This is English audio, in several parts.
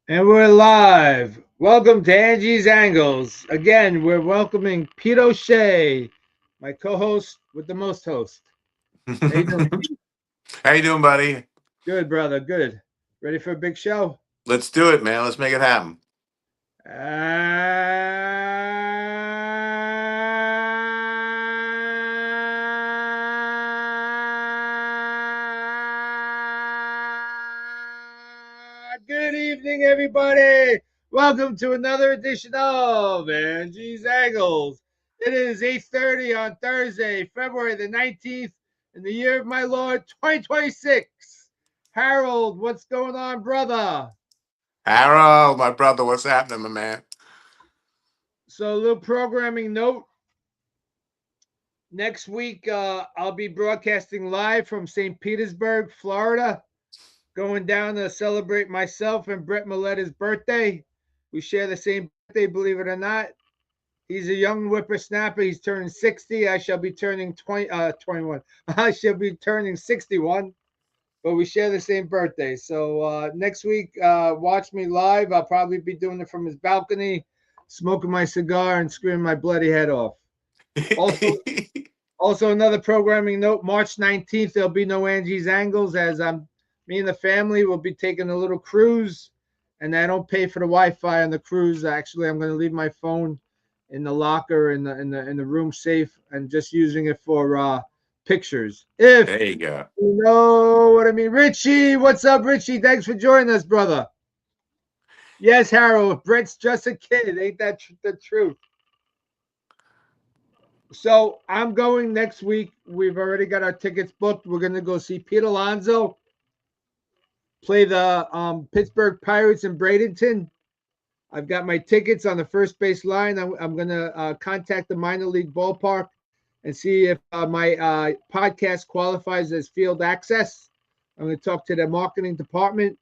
And we're live. Welcome to Angie's Angles. Again, we're welcoming Pete O'Shea, my co-host with the most host. How you doing, Pete? How you doing, buddy? Good, brother. Good. Ready for a big show? Let's do it, man. Let's make it happen. Good evening, everybody. Welcome to another edition of Angie's Angles. It is 8:30 on Thursday, February the 19th, in the year of my Lord 2026. Harold, what's going on, brother? Harold, my brother, what's happening, my man? So, a little programming note. Next week, I'll be broadcasting live from St. Petersburg, Florida, going down to celebrate myself and Brett Milletta's birthday. We share the same birthday, believe it or not. He's a young whippersnapper. He's turning 60. I shall be turning 21. I shall be turning 61, but we share the same birthday. So next week, watch me live. I'll probably be doing it from his balcony, smoking my cigar and screaming my bloody head off. Also, another programming note: March 19th, there'll be no Angie's Angles, as me and the family will be taking a little cruise, and I don't pay for the Wi-Fi on the cruise. Actually, I'm going to leave my phone in the locker in the room safe and just using it for pictures. If There you go. you know what I mean. Richie, what's up, Richie? Thanks for joining us, brother. Yes, Harold. Brett's just a kid. Ain't that the truth? So I'm going next week. We've already got our tickets booked. We're going to go see Pete Alonso play the Pittsburgh Pirates in Bradenton. I've got my tickets on the first base line. I'm going to contact the minor league ballpark and see if my podcast qualifies as field access. I'm going to talk to the marketing department,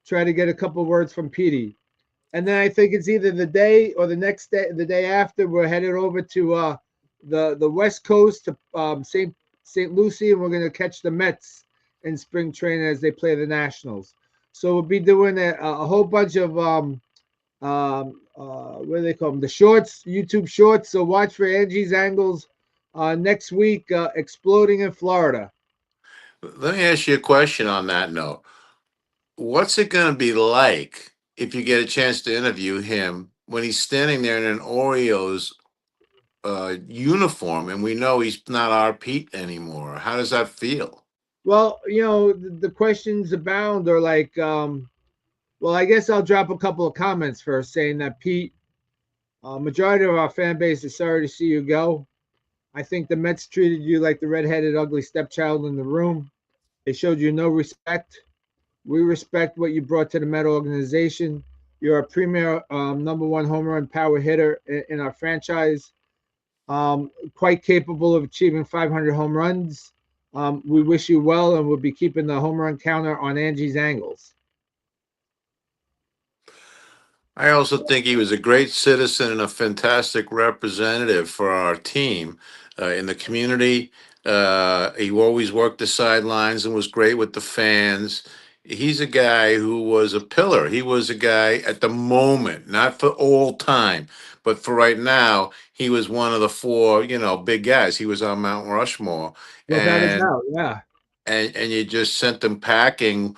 try to get a couple words from Petey. And then I think it's either the day or the next day, the day after, we're headed over to the West Coast to St. Lucie, and we're going to catch the Mets in spring training as they play the Nationals. So we'll be doing a whole bunch of what do they call them? The shorts, YouTube shorts. So watch for Angie's Angles next week, exploding in Florida. Let me ask you a question on that note. What's it going to be like if you get a chance to interview him when he's standing there in an Orioles uniform and we know he's not our Pete anymore? How does that feel? Well, the questions abound are like, well, I guess I'll drop a couple of comments first saying that Pete, majority of our fan base is sorry to see you go. I think the Mets treated you like the redheaded, ugly stepchild in the room. They showed you no respect. We respect what you brought to the Met organization. You're a premier number one home run power hitter in our franchise, quite capable of achieving 500 home runs. We wish you well, and we'll be keeping the home run counter on Angie's Angles. I also think he was a great citizen and a fantastic representative for our team in the community. He always worked the sidelines and was great with the fans. He's a guy who was a pillar. He was a guy at the moment, not for all time, but for right now. He was one of the four, big guys. He was on Mount Rushmore, Without a and doubt, yeah. and you just sent them packing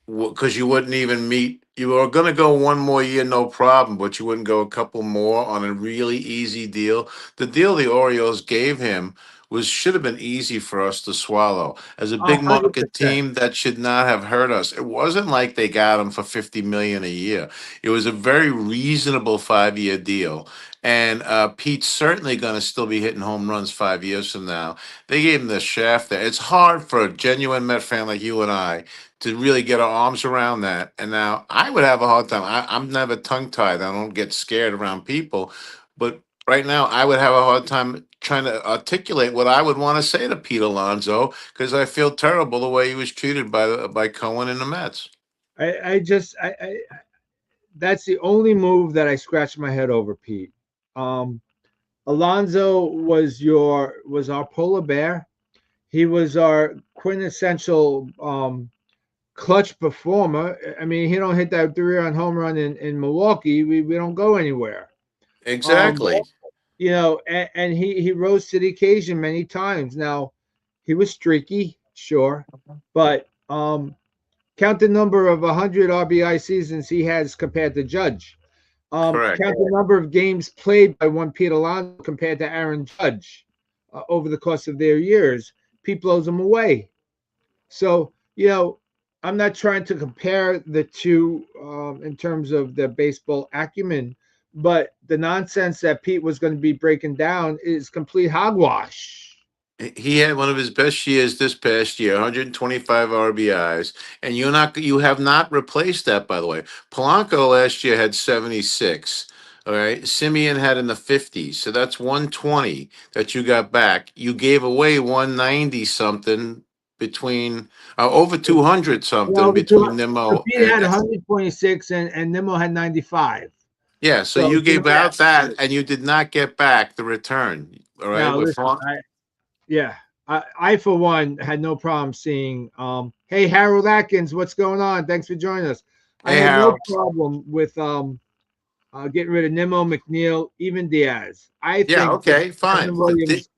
because you wouldn't even meet. You were going to go one more year, no problem, but you wouldn't go a couple more on a really easy deal. The deal the Orioles gave him was should have been easy for us to swallow. As a big market 100%. team, that should not have hurt us. It wasn't like they got him for 50 million a year. It was a very reasonable 5 year deal. And Pete's certainly going to still be hitting home runs 5 years from now. They gave him the shaft there. It's hard for a genuine Met fan like you and I to really get our arms around that. And now I would have a hard time. I'm never tongue tied. I don't get scared around people. But right now, I would have a hard time trying to articulate what I would want to say to Pete Alonso because I feel terrible the way he was treated by Cohen and the Mets. I that's the only move that I scratched my head over, Pete. Um, Alonzo was our polar bear. He was our quintessential clutch performer. I mean, he don't hit that 3-run home run in Milwaukee, we don't go anywhere. Exactly. You know, and he rose to the occasion many times. Now, he was streaky, sure, but count the number of 100 RBI seasons he has compared to Judge. Correct. Count the number of games played by one Pete Alonso compared to Aaron Judge over the course of their years. Pete blows them away. So, you know, I'm not trying to compare the two in terms of the baseball acumen, but the nonsense that Pete was going to be breaking down is complete hogwash. He had one of his best years this past year, 125 RBIs, and you have not replaced that, by the way. Polanco last year had 76. All right, Simeon had in the 50s, so that's 120 that you got back. You gave away 190 something between over 200 something Well, between so Nimmo Pete and had 126 and Nimmo had 95. yeah. So So you you know, gave out that, and you did not get back the return. All right, now with listen, yeah, I for one had no problem seeing. Hey, Harold Atkins, what's going on? Thanks for joining us. I hey had no Harold. problem with getting rid of Nimmo, McNeil, even Diaz. I Yeah, think that okay, fine. Kevin But Williams,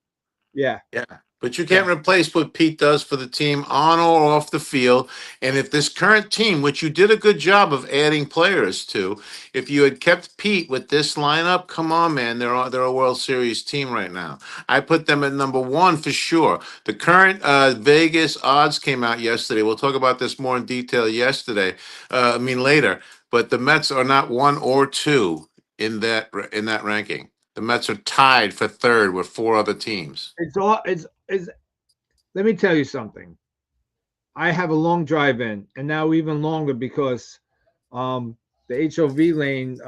yeah, yeah, but you yeah, can't replace what Pete does for the team on or off the field. And if this current team, which you did a good job of adding players to, if you had kept Pete with this lineup, come on, man, they're a World Series team right now. I put them at number one for sure. The current Vegas odds came out yesterday. We'll talk about this more in detail yesterday. Later. But the Mets are not one or two in that ranking. The Mets are tied for third with four other teams. it's. Let me tell you something. I have a long drive in, and now even longer because um, the HOV lane,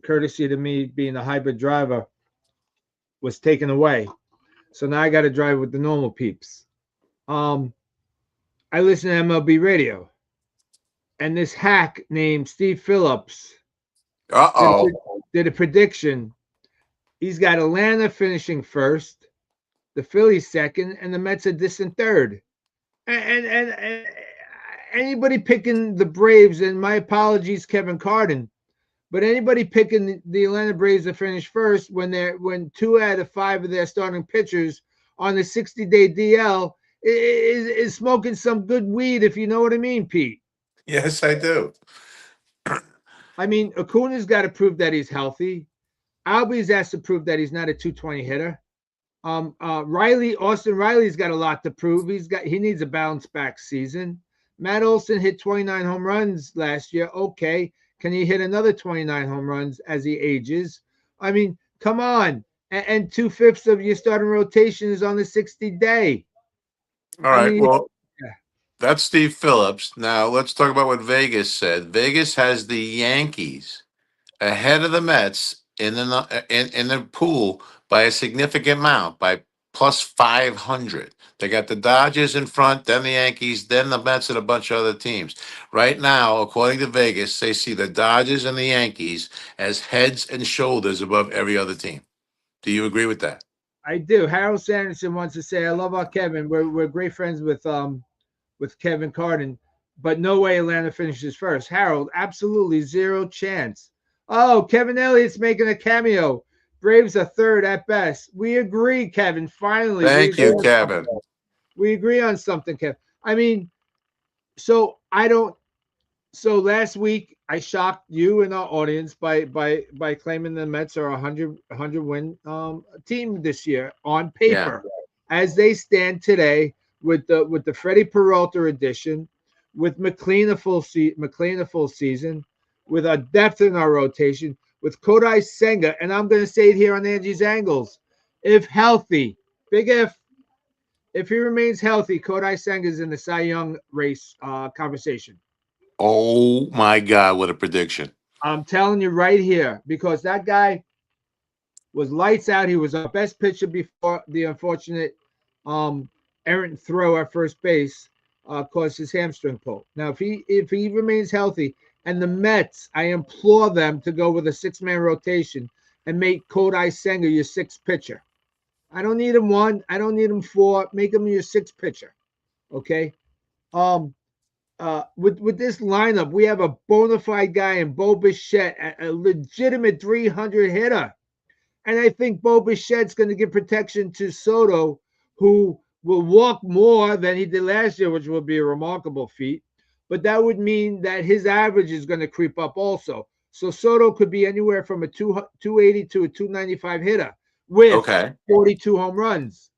courtesy to me being a hybrid driver, was taken away. So now I got to drive with the normal peeps. Um, I listen to MLB radio, and this hack named Steve Phillips Uh did a, oh. did a prediction. He's got Atlanta finishing first, the Phillies second, and the Mets a distant third. And anybody picking the Braves, and my apologies, Kevin Carden, but anybody picking the Atlanta Braves to finish first when 2 out of 5 of their starting pitchers on the 60-day DL is smoking some good weed, if you know what I mean, Pete. Yes, I do. I mean, Acuna's got to prove that he's healthy. Albies has to prove that he's not a 220 hitter. Austin Riley's got a lot to prove. He needs a bounce back season. Matt Olson hit 29 home runs last year. Okay, can he hit another 29 home runs as he ages? I mean, come on. And 2/5 of your starting rotation is on the 60-day. All I right. mean, Well, that's Steve Phillips. Now let's talk about what Vegas said. Vegas has the Yankees ahead of the Mets in the pool by a significant amount, by plus 500. They got the Dodgers in front, then the Yankees, then the Mets, and a bunch of other teams. Right now, according to Vegas, they see the Dodgers and the Yankees as heads and shoulders above every other team. Do you agree with that? I do. Harold Sanderson wants to say, I love our Kevin. We're great friends with Kevin Carden, but no way Atlanta finishes first. Harold, absolutely zero chance. Oh, Kevin Elliott's making a cameo. Braves are third at best. We agree, Kevin. Finally, Thank you, Kevin. we agree on something, Kevin. I mean, so I don't. So last week I shocked you and our audience by claiming the Mets are a 100 win team this year on Yeah. paper, as they stand today with the Freddie Peralta addition, with McLean a full season, with a depth in our rotation, with Kodai Senga, and I'm going to say it here on Angie's Angles, if healthy, big if he remains healthy, Kodai Senga is in the Cy Young race conversation. Oh my God, what a prediction. I'm telling you right here, because that guy was lights out. He was our best pitcher before the unfortunate errant throw at first base caused his hamstring pull. Now, if he remains healthy, and the Mets, I implore them to go with a 6-man rotation and make Kodai Senga your 6th pitcher. I don't need him 1. I don't need him 4. Make him your 6th pitcher. Okay. with this lineup, we have a bona fide guy in Bo Bichette, a legitimate 300 hitter. And I think Bo Bichette's going to give protection to Soto, who will walk more than he did last year, which will be a remarkable feat. But that would mean that his average is going to creep up also. So Soto could be anywhere from a 280 to a 295 hitter with Okay. 42 home runs.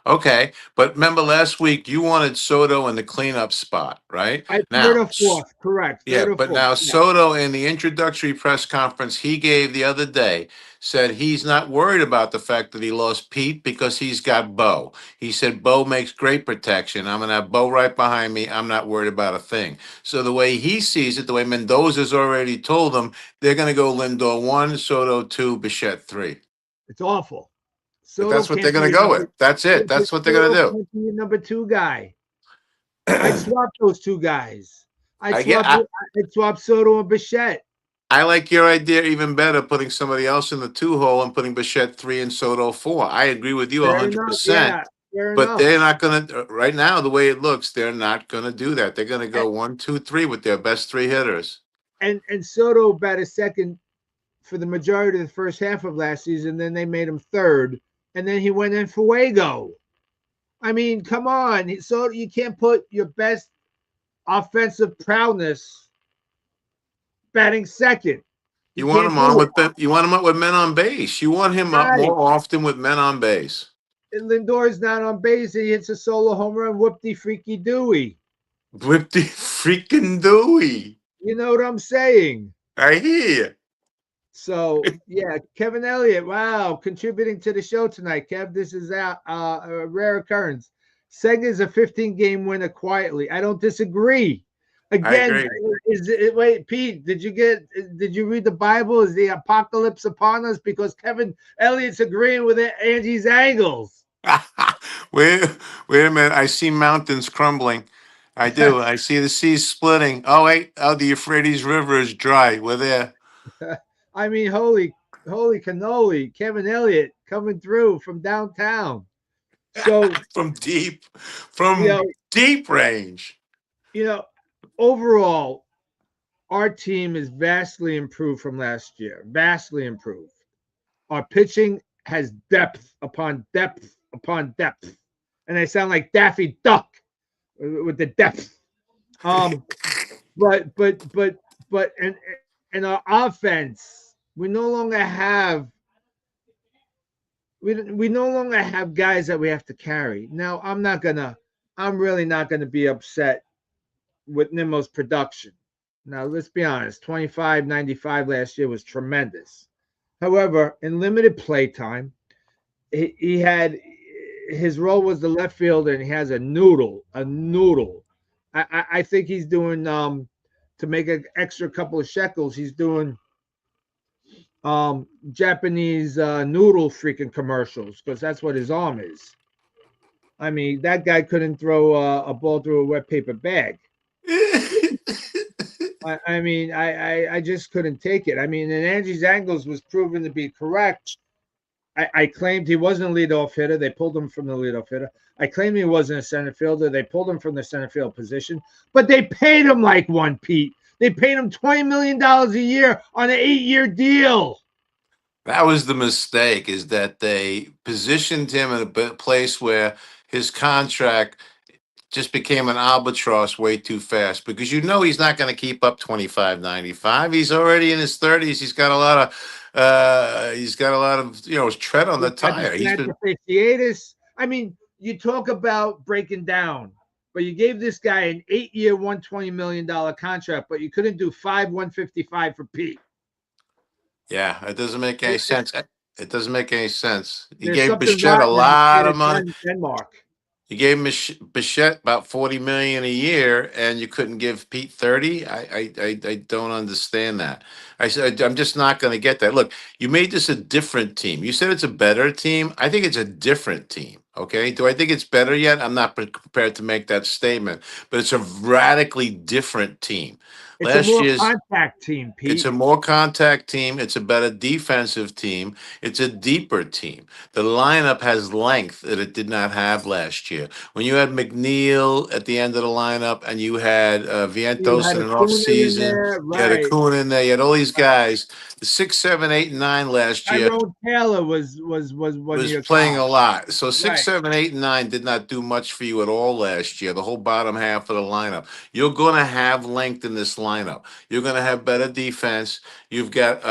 Okay. But remember last week you wanted Soto in the cleanup spot, right? I third Now, or fourth, correct. yeah, Third or but fourth. now Yeah. Soto in the introductory press conference he gave the other day said he's not worried about the fact that he lost Pete because he's got Bo. He said Bo makes great protection. I'm gonna have Bo right behind me. I'm not worried about a thing. So the way he sees it, the way Mendoza's already told him, they're gonna go Lindor 1, Soto 2, Bichette 3. It's awful. But Soto that's what they're can't gonna play go number. with. That's it. That's what they're Soto gonna can't be a number two guy. I'd do. swap those two guys. I'd I get. swap. I'd swap Soto and Bichette. I like your idea even better, putting somebody else in the 2 hole and putting Bichette 3 and Soto 4. I agree with you Fair enough. Yeah, 100%. fair But enough. they're not going to, right now, the way it looks, they're not going to do that. They're going to And, go 1, 2, 3 with their best 3 hitters. and Soto batted second for the majority of the first half of last season. Then they made him third, and then he went in Fuego. I mean, come on. So you can't put your best offensive prowess batting second. You You want can't him do on it. with you want him up with men on base. You want him up Right. more often with men on base. Lindor is not on base. He hits a solo home run. Whoop-de freaky dooey. Whip the freaking Dewey. You know what I'm saying? I hear So you. yeah, Kevin Elliott, wow, contributing to the show tonight. Kev, this is a rare occurrence. Senga's a 15-game winner quietly. I don't disagree. I Again, agree. is it, wait, Pete, did you read the Bible? Is the apocalypse upon us? Because Kevin Elliott's agreeing with Angie's angles. wait, wait a minute. I see mountains crumbling. I do. I see the seas splitting. Oh wait. Oh, the Euphrates River is dry. We're there. I mean, holy cannoli, Kevin Elliott coming through from downtown. So from you know, deep range. you know, overall, our team is vastly improved from last year. Vastly improved. Our pitching has depth upon depth upon depth, and I sound like Daffy Duck with the depth. Um, but and our offense, we no longer have guys that we have to carry. Now, I'm really not gonna be upset with Nimmo's production. Now, let's be honest, 25.95 last year was tremendous. However, in limited play time, he had his role was the left fielder, and he has a noodle. I think he's doing to make an extra couple of shekels. He's doing Japanese noodle freaking commercials because that's what his arm is. I mean, that guy couldn't throw a ball through a wet paper bag. I mean, I just couldn't take it. I mean, and Angie's angles was proven to be correct. I claimed he wasn't a leadoff hitter. They pulled him from the leadoff hitter. I claimed he wasn't a center fielder. They pulled him from the center field position, but they paid him like one, Pete. They paid him $20 million a year on an 8-year deal. That was the mistake, is that they positioned him in a place where his contract just became an albatross way too fast, because he's not going to keep up 25.95. He's already in his 30s. He's got a lot of tread on the tire. He's been I mean, you talk about breaking down, but you gave this guy an 8-year, $120 million contract, but you couldn't do 155 for Pete. Yeah, it doesn't make any sense. It doesn't make any sense. He There's gave something Bichette a rotten in the lot state of of money. Denmark. You gave Bichette about 40 million a year, and you couldn't give Pete 30. I don't understand that. I said I'm just not going to get that. Look, you made this a different team. You said it's a better team. I think it's a different team. Okay, do I think it's better yet? I'm not prepared to make that statement, but it's a radically different team. It's a Last more year's contact team, It's Pete. a more contact team. It's a better defensive team. It's a deeper team. The lineup has length that it did not have last year. When you had McNeil at the end of the lineup and you had You Vientos had in a an off Kuna in season, there, you had right? Acuna in there, you had all these guys. The 6, 7, 8, and 9 last year Tyrone Taylor was one of was your playing a tops, lot. So six, right? 7, 8, and 9 did not do much for you at all last year. The whole bottom half of the lineup. You're going to have length in this lineup. You're going to have better defense. You've got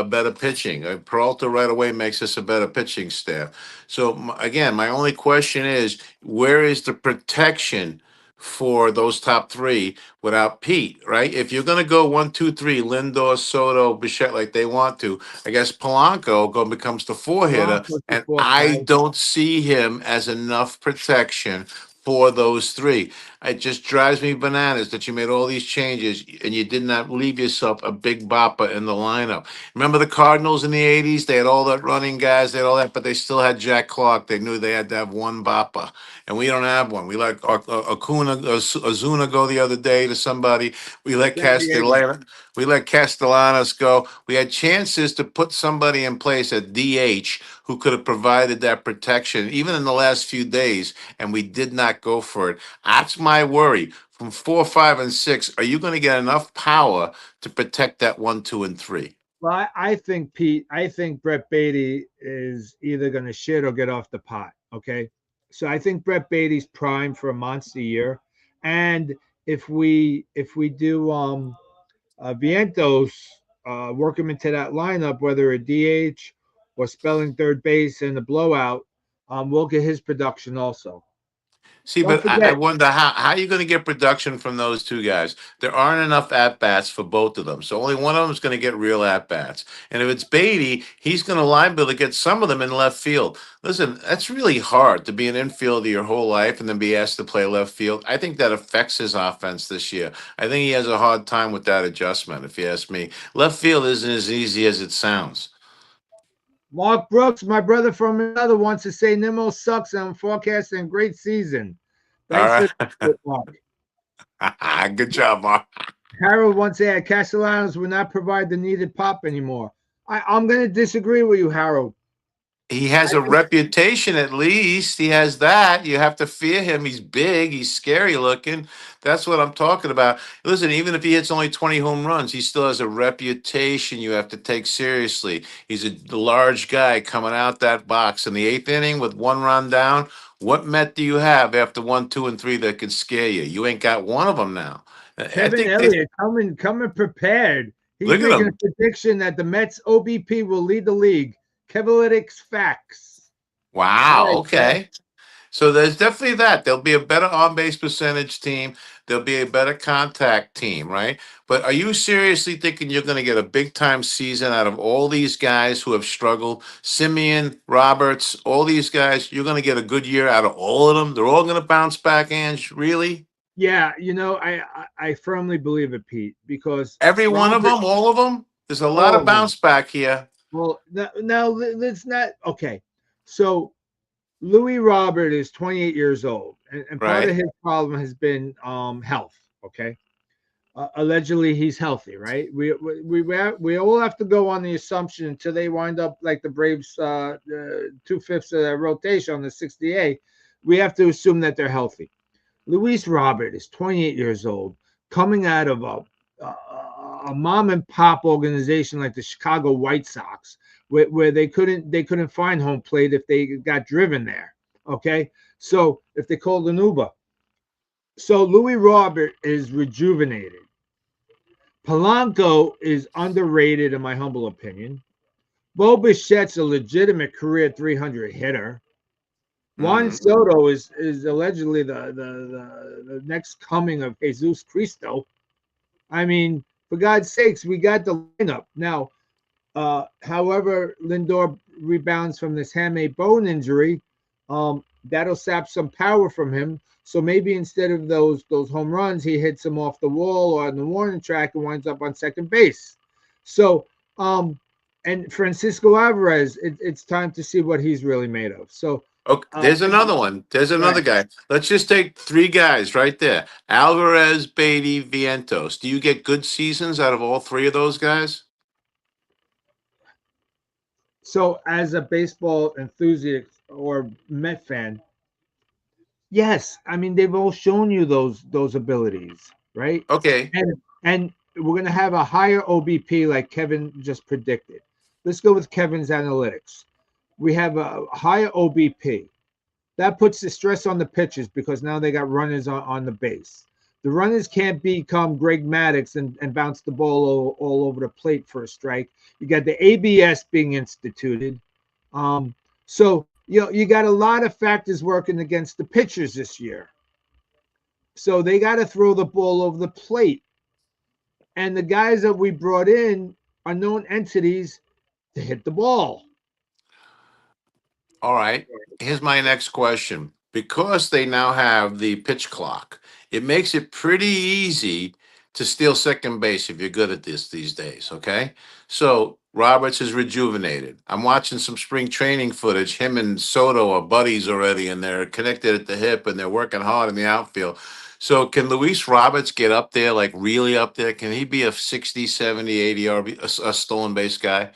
better pitching. Peralta right away makes us a better pitching staff. So again, my only question is, where is the protection for those top three without Pete? Right? If you're going to go 1, 2, 3, Lindor, Soto, Bichette, like they want to, I guess Polanco becomes the four hitter, Broncos the and fourth I guy. don't see him as enough protection for those three. It just drives me bananas that you made all these changes and you did not leave yourself a big bopper in the lineup. Remember the Cardinals in the 80s? They had all that running guys, they had all that, but they still had Jack Clark. They knew they had to have one bopper, and we don't have one. We let Acuna, Ozuna go the other day to somebody. We let San Diego. Castellanos go. We had chances to put somebody in place at DH who could have provided that protection, even in the last few days, and we did not go for it. That's my worry. From 4, 5, and 6, are you going to get enough power to protect that 1, 2, and 3? Well, I think Pete. I think Brett Beatty is either going to shit or get off the pot. Okay, so I think Brett Beatty's prime for a monster year, and if we do Vientos, work him into that lineup, whether a DH or spelling third base in the blowout, we'll get his production also. See, Don't but I forget, wonder how you're going to get production from those two guys. There aren't enough at bats for both of them, so only one of them is going to get real at bats. And if it's Beatty, he's going to liable to get some of them in left field. Listen, that's really hard to be an infielder your whole life and then be asked to play left field. I think that affects his offense this year. I think he has a hard time with that adjustment. If you ask me, left field isn't as easy as it sounds. Mark Brooks, my brother from another, wants to say Nimmo sucks and I'm forecasting a great season. All Thanks for right, the Mark. good job, Mark. Harold once said Castellanos would not provide the needed pop anymore. I'm going to disagree with you, Harold. He has I a think reputation, at least. He has that. You have to fear him. He's big. He's scary looking. That's what I'm talking about. Listen, even if he hits only 20 home runs, he still has a reputation you have to take seriously. He's a large guy coming out that box. In the eighth inning with one run down, what Met do you have after 1, 2, and 3 that can scare you? You ain't got one of them now. I Kevin think they Elliott coming prepared. He's look at making him. a prediction that the Mets OBP will lead the league. Kevelytics facts. All Wow. right, Kev. Okay. So there's definitely that. There'll be a better on base percentage team. There'll be a better contact team, right? But are you seriously thinking you're going to get a big time season out of all these guys who have struggled? Simeon, Roberts, all these guys, you're going to get a good year out of all of them? They're all going to bounce back, Ange? Really? Yeah, I firmly believe it, Pete, because Every one of Robert, them? All of them? There's a lot all of of them. bounce back here, Well, now let's not. Okay, so Louis Robert is 28 years old, and part of right? his problem has been health. Okay, allegedly he's healthy, right? We all have to go on the assumption until they wind up like the Braves, 2/5 of their rotation on the 68. We have to assume that they're healthy. Luis Robert is 28 years old, coming out of a mom and pop organization like the Chicago White Sox, where they couldn't find home plate if they got driven there. Okay, so if they called an Uber, so Louis Robert is rejuvenated. Polanco is underrated in my humble opinion. Bo Bichette's a legitimate career 300 hitter. Juan Hmm. Soto is allegedly the next coming of Jesus Cristo. I mean, for God's sakes, we got the lineup. Now, however, Lindor rebounds from this hamate bone injury, that'll sap some power from him. So maybe instead of those home runs, he hits them off the wall or on the warning track and winds up on second base. So, and Francisco Alvarez, it's time to see what he's really made of. So Okay, there's another one. There's another Right. guy. Let's just take three guys right there: Alvarez, Beatty, Vientos. Do you get good seasons out of all three of those guys? So, as a baseball enthusiast or Met fan, yes, I mean they've all shown you those abilities, right? Okay. And we're gonna have a higher OBP like Kevin just predicted. Let's go with Kevin's analytics. We have a higher OBP. That puts the stress on the pitchers because now they got runners on the base. The runners can't become Greg Maddux and bounce the ball all over the plate for a strike. You got the ABS being instituted. So you got a lot of factors working against the pitchers this year. So they got to throw the ball over the plate. And the guys that we brought in are known entities to hit the ball. All right. Here's my next question. Because they now have the pitch clock, it makes it pretty easy to steal second base if you're good at this these days. Okay. So Roberts is rejuvenated. I'm watching some spring training footage. Him and Soto are buddies already, and they're connected at the hip and they're working hard in the outfield. So can Luis Roberts get up there, like really up there? Can he be a 60, 70, 80 RB, a stolen base guy?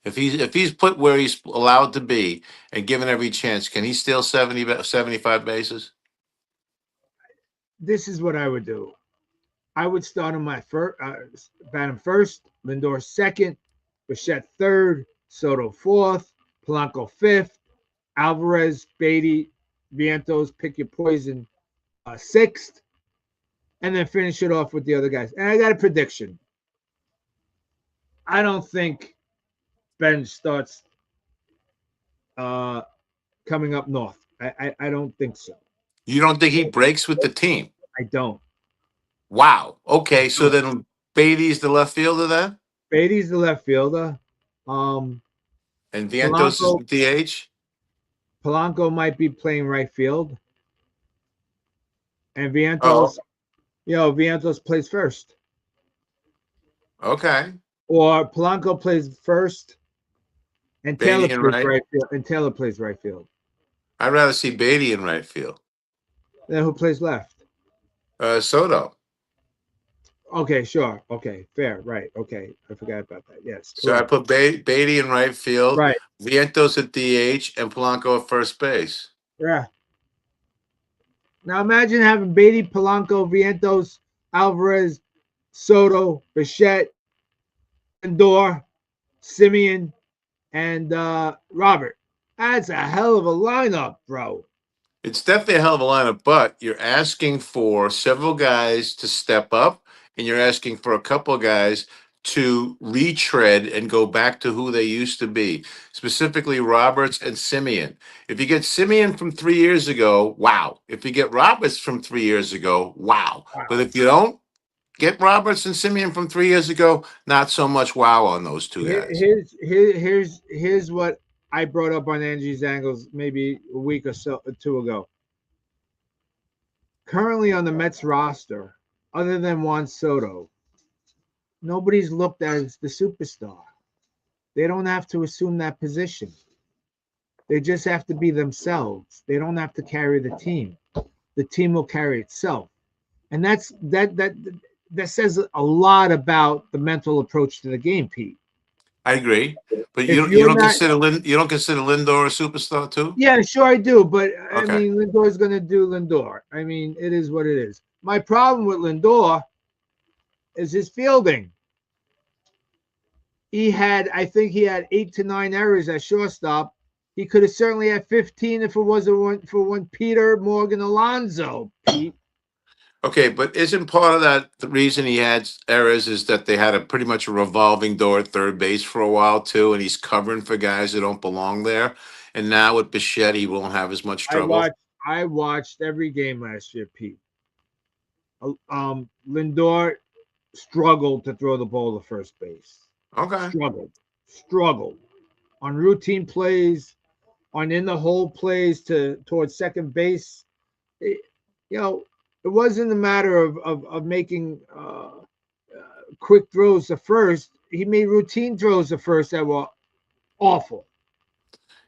If he's put where he's allowed to be and given every chance, can he steal 75 bases? This is what I would do. I would start him my first, bat him first, Lindor second, Bichette third, Soto fourth, Polanco fifth, Alvarez, Beatty, Vientos, pick your poison, sixth, and then finish it off with the other guys. And I got a prediction. I don't think Ben starts coming up north. I don't think so. You don't think he breaks with the team? I don't. Wow. Okay, so then Beatty's the left fielder then? Beatty's the left fielder. And Vientos is the DH? Polanco might be playing right field. And Vientos, Vientos plays first. Okay. Or Polanco plays first and Taylor Beatty in plays right. right field. And Taylor plays right field. I'd rather see Beatty in right field. Then who plays left? Soto. Okay, sure. Okay, fair. Right. Okay. I forgot about that. Yes. So I put Beatty in right field, right. Vientos at DH, and Polanco at first base. Yeah. Now imagine having Beatty, Polanco, Vientos, Alvarez, Soto, Bichette, Lindor, Simeon, and Robert. That's a hell of a lineup, bro. It's definitely a hell of a lineup, but you're asking for several guys to step up, and you're asking for a couple of guys to retread and go back to who they used to be, specifically Roberts and Simeon. If you get Simeon from 3 years ago, wow. If you get Roberts from 3 years ago, wow. But if you don't get Roberts and Simeon from 3 years ago, not so much wow on those two guys. Here's what I brought up on Angie's Angles maybe a week or two ago. Currently on the Mets roster, other than Juan Soto, nobody's looked at as the superstar. They don't have to assume that position. They just have to be themselves. They don't have to carry the team. The team will carry itself. And that says a lot about the mental approach to the game, Pete. I agree, but you don't consider Lindor a superstar too? Yeah, sure I do, but Okay. I mean Lindor's going to do Lindor. I mean, it is what it is. My problem with Lindor is his fielding. I think he had 8 to 9 errors at shortstop. He could have certainly had 15 if it wasn't for one Peter Morgan Alonso, Pete. Okay, but isn't part of that the reason he had errors is that they had pretty much a revolving door at third base for a while too, and he's covering for guys that don't belong there. And now with Bichette, he won't have as much trouble. I watched every game last year, Pete. Lindor struggled to throw the ball to first base. Okay. Struggled on routine plays, on in the hole plays towards second base. It wasn't a matter of making quick throws to first. He made routine throws to first that were awful.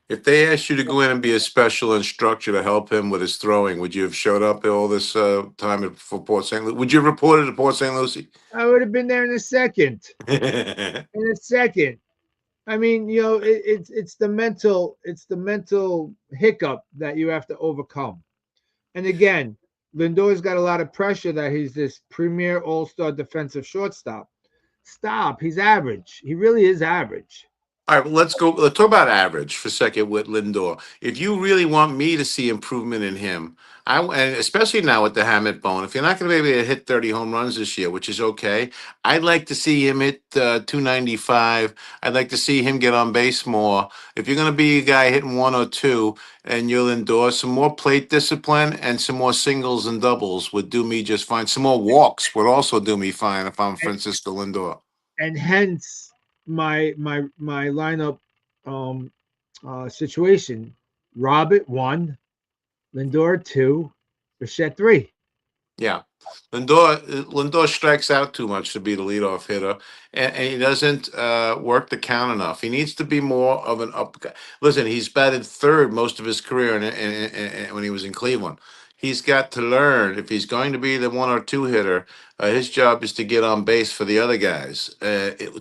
If they asked you to go in and be a special instructor to help him with his throwing, would you have showed up all this time for Port St. Lucie? Would you have reported to Port St. Lucie? I would have been there in a second. In a second. I mean, it's the mental hiccup that you have to overcome. And again, Lindor's got a lot of pressure that he's this premier all-star defensive shortstop. Stop. He's average. He really is average. All right, well, let's go. Let's talk about average for a second with Lindor. If you really want me to see improvement in him, and especially now with the hamate bone, if you're not going to be able to hit 30 home runs this year, which is okay, I'd like to see him hit 295. I'd like to see him get on base more. If you're going to be a guy hitting one or two, and you'll endorse some more plate discipline and some more singles and doubles would do me just fine. Some more walks would also do me fine if I'm Francisco Lindor. And hence my lineup situation. Robert 1, Lindor 2, Bichette 3. Yeah. Lindor strikes out too much to be the leadoff hitter, and he doesn't work the count enough. He needs to be more of an up guy. Listen, he's batted third most of his career when he was in Cleveland. He's got to learn if he's going to be the one or two hitter. His job is to get on base for the other guys.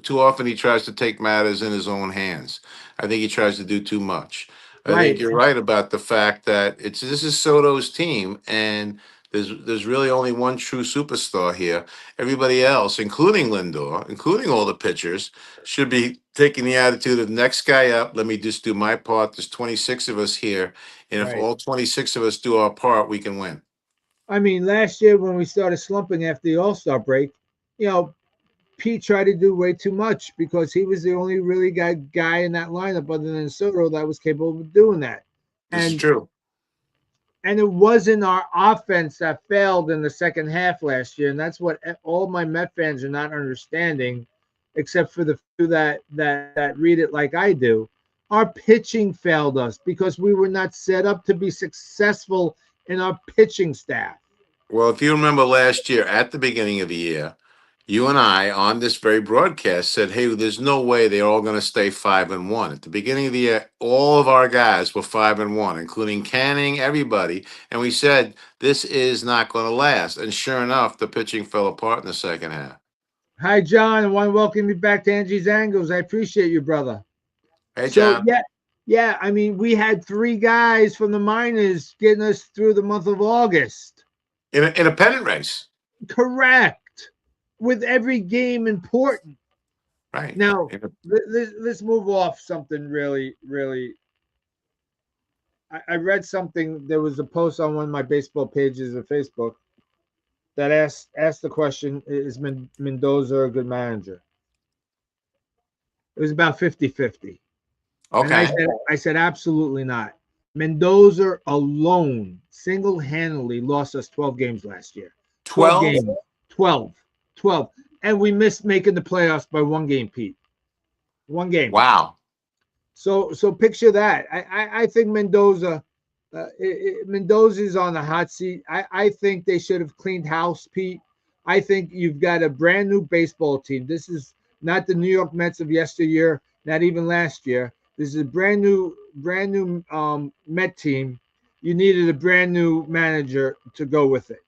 Too often he tries to take matters in his own hands. I think he tries to do too much. I think you're right about the fact that this is Soto's team, and there's really only one true superstar here. Everybody else, including Lindor, including all the pitchers, should be taking the attitude of next guy up. Let me just do my part. There's 26 of us here, and if all 26 of us do our part, we can win. I mean, last year when we started slumping after the All-Star break, Pete tried to do way too much because he was the only really guy in that lineup other than Soto that was capable of doing that. This is true. And it wasn't our offense that failed in the second half last year. And that's what all my Met fans are not understanding, except for the few that read it like I do. Our pitching failed us because we were not set up to be successful in our pitching staff. Well, if you remember last year at the beginning of the year, you and I on this very broadcast said, hey, there's no way they're all going to stay 5-1. At the beginning of the year, all of our guys were 5-1, including Canning, everybody. And we said, this is not going to last. And sure enough, the pitching fell apart in the second half. Hi, John. I want to welcome you back to Angie's Angles. I appreciate you, brother. Hey, John. So, yeah. I mean, we had 3 guys from the minors getting us through the month of August. In a pennant race. Correct. With every game important. Right. Now, let's move off something really, really. I read something. There was a post on one of my baseball pages of Facebook that asked the question, is Mendoza a good manager? It was about 50-50. Okay. And I said, absolutely not. Mendoza alone, single-handedly lost us 12 games last year. 12 games. 12. And we missed making the playoffs by 1 game, Pete. 1 game. Wow. So picture that. I think Mendoza is on the hot seat. I think they should have cleaned house, Pete. I think you've got a brand new baseball team. This is not the New York Mets of yesteryear, not even last year. This is a brand new Met team. You needed a brand new manager to go with it.